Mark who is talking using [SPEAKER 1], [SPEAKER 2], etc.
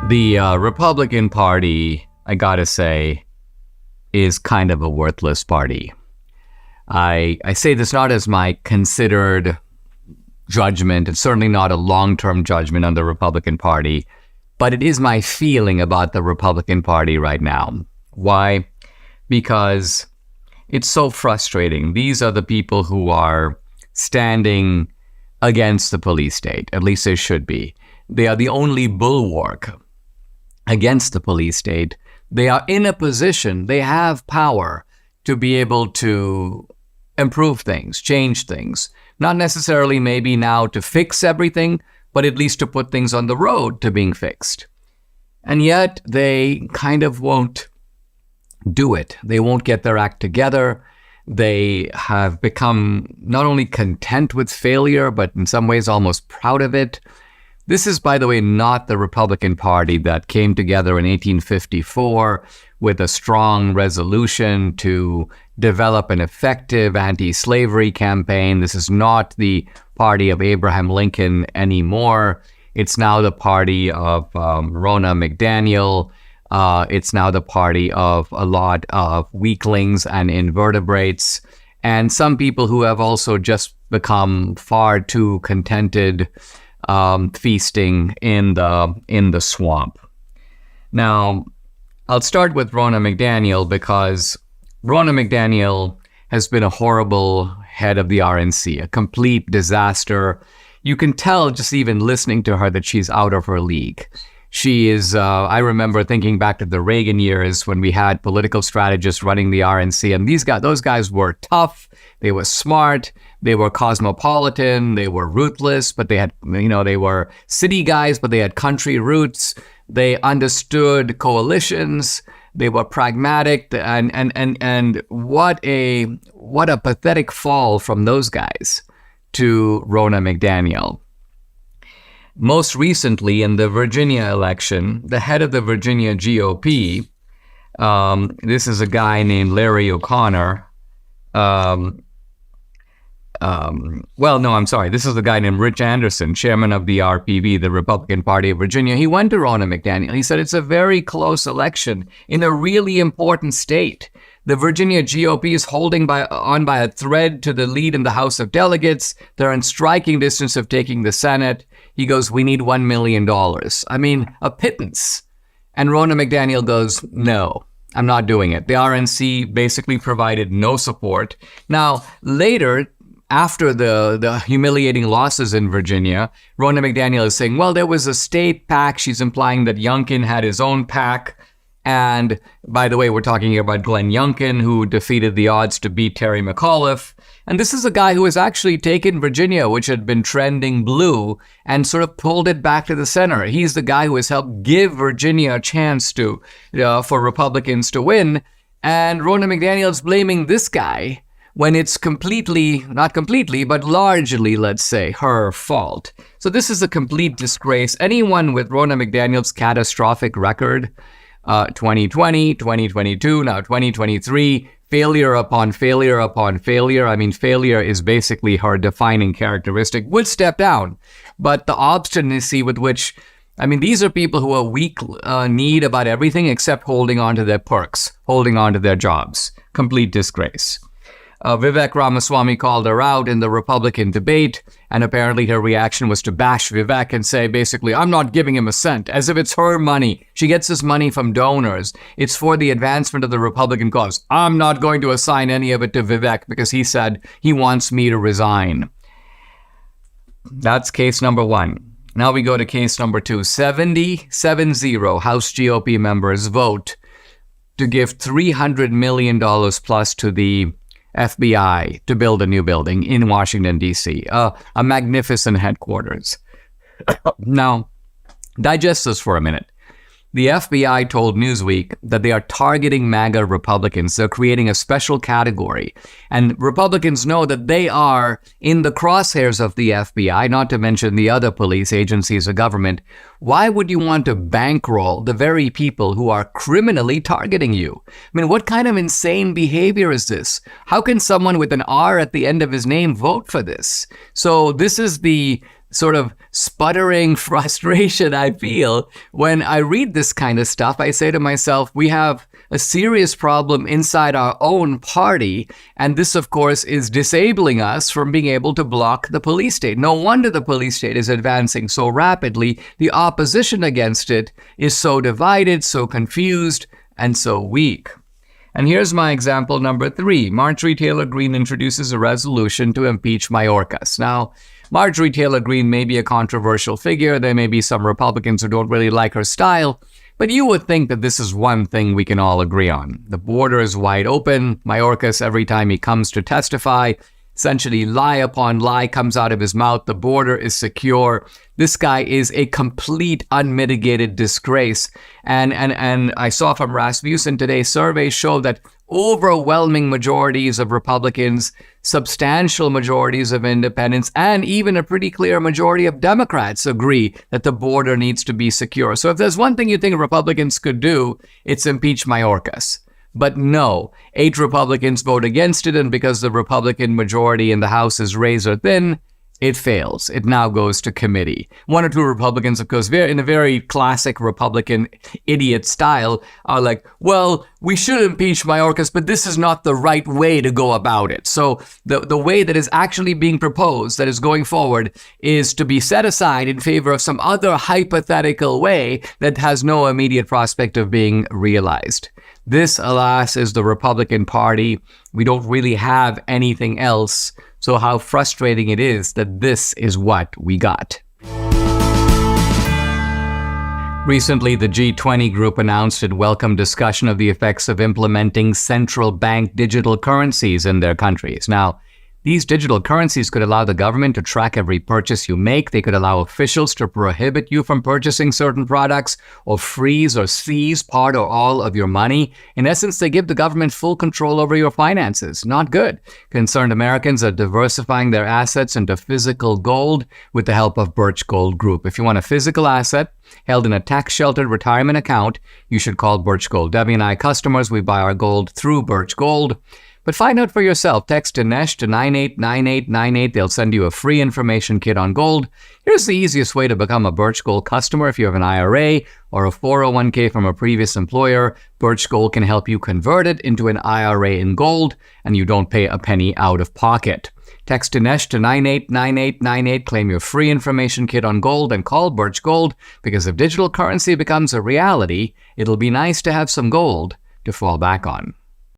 [SPEAKER 1] The Republican Party, I gotta say, is kind of a worthless party. I say this not as my considered judgment. It's certainly not a long-term judgment on the Republican Party, but it is my feeling about the Republican Party right now. Why? Because it's so frustrating. These are the people who are standing against the police state. At least they should be. They are the only bulwark against the police state. They are in a position, they have power to be able to improve things, change things. Not necessarily maybe now to fix everything, but at least to put things on the road to being fixed. And yet they kind of won't do it. They won't get their act together. They have become not only content with failure, but in some ways almost proud of it. This is, by the way, not the Republican Party that came together in 1854 with a strong resolution to develop an effective anti-slavery campaign. This is not the party of Abraham Lincoln anymore. It's now the party of Ronna McDaniel. It's now the party of a lot of weaklings and invertebrates, and some people who have also just become far too contented feasting in the swamp. Now, I'll start with Ronna McDaniel because Ronna McDaniel has been a horrible head of the RNC, a complete disaster. You can tell just even listening to her that she's out of her league. She is, I remember thinking back to the Reagan years when we had political strategists running the RNC, and those guys were tough, they were smart, they were cosmopolitan, they were ruthless, but they had, they were city guys, but they had country roots. They understood coalitions. They were pragmatic, and what a pathetic fall from those guys to Ronna McDaniel. Most recently, in the Virginia election, the head of the Virginia GOP, this is a guy named Larry O'Connor. This is a guy named Rich Anderson, chairman of the RPV, the Republican Party of Virginia. He went to Ronna McDaniel. He said it's a very close election in a really important state. The Virginia GOP is holding on by a thread to the lead in the House of Delegates. They're in striking distance of taking the Senate. He goes, we need $1 million. I mean, a pittance. And Ronna McDaniel goes, no, I'm not doing it. The RNC basically provided no support. Now, later, after the humiliating losses in Virginia, Ronna McDaniel is saying, well, there was a state PAC. She's implying that Youngkin had his own PAC. And by the way, we're talking here about Glenn Youngkin, who defeated the odds to beat Terry McAuliffe. And this is a guy who has actually taken Virginia, which had been trending blue, and sort of pulled it back to the center. He's the guy who has helped give Virginia a chance for Republicans to win. And Ronna McDaniel is blaming this guy when it's not completely, but largely, let's say, her fault. So this is a complete disgrace. Anyone with Ronna McDaniel's catastrophic record, 2020, 2022, now 2023, failure upon failure upon failure. I mean, failure is basically her defining characteristic, would step down. But the obstinacy with which, these are people who are weak-kneed about everything except holding on to their perks, holding on to their jobs. Complete disgrace. Vivek Ramaswamy called her out in the Republican debate, and apparently her reaction was to bash Vivek and say, basically, I'm not giving him a cent, as if it's her money. She gets this money from donors. It's for the advancement of the Republican cause. I'm not going to assign any of it to Vivek because he said he wants me to resign. That's case number one. Now we go to case number two. 70 House GOP members vote to give $300 million plus to the FBI to build a new building in Washington, D.C., a magnificent headquarters. Now, digest this for a minute. The FBI told Newsweek that they are targeting MAGA Republicans. They're creating a special category. And Republicans know that they are in the crosshairs of the FBI, not to mention the other police agencies of government. Why would you want to bankroll the very people who are criminally targeting you? What kind of insane behavior is this? How can someone with an R at the end of his name vote for this? So this is the sort of sputtering frustration I feel when I read this kind of stuff. I say to myself, we have a serious problem inside our own party, and this, of course, is disabling us from being able to block the police state. No wonder the police state is advancing so rapidly. The opposition against it is so divided, so confused, and so weak. And here's my example number 3. Marjorie Taylor Greene introduces a resolution to impeach Mayorkas. Now, Marjorie Taylor Greene may be a controversial figure. There may be some Republicans who don't really like her style. But you would think that this is one thing we can all agree on. The border is wide open. Mayorkas, every time he comes to testify, essentially lie upon lie comes out of his mouth. The border is secure. This guy is a complete unmitigated disgrace. And I saw from Rasmussen today, surveys show that overwhelming majorities of Republicans, substantial majorities of independents, and even a pretty clear majority of Democrats agree that the border needs to be secure. So if there's one thing you think Republicans could do, it's impeach Mayorkas. But no, 8 Republicans vote against it, and because the Republican majority in the House is razor thin, it fails. It now goes to committee. 1 or 2 Republicans, of course, in a very classic Republican idiot style, are like, well, we should impeach Mayorkas, but this is not the right way to go about it. So the way that is actually being proposed, that is going forward, is to be set aside in favor of some other hypothetical way that has no immediate prospect of being realized. This, alas, is the Republican Party. We don't really have anything else. So how frustrating it is that this is what we got. Recently, the G20 group announced it welcomed discussion of the effects of implementing central bank digital currencies in their countries. Now, these digital currencies could allow the government to track every purchase you make. They could allow officials to prohibit you from purchasing certain products or freeze or seize part or all of your money. In essence, they give the government full control over your finances. Not good. Concerned Americans are diversifying their assets into physical gold with the help of Birch Gold Group. If you want a physical asset held in a tax-sheltered retirement account, you should call Birch Gold. Debbie and I, customers, we buy our gold through Birch Gold. But find out for yourself. Text Dinesh to 989898. They'll send you a free information kit on gold. Here's the easiest way to become a Birch Gold customer. If you have an IRA or a 401k from a previous employer, Birch Gold can help you convert it into an IRA in gold, and you don't pay a penny out of pocket. Text Dinesh to 989898. Claim your free information kit on gold and call Birch Gold, because if digital currency becomes a reality, it'll be nice to have some gold to fall back on.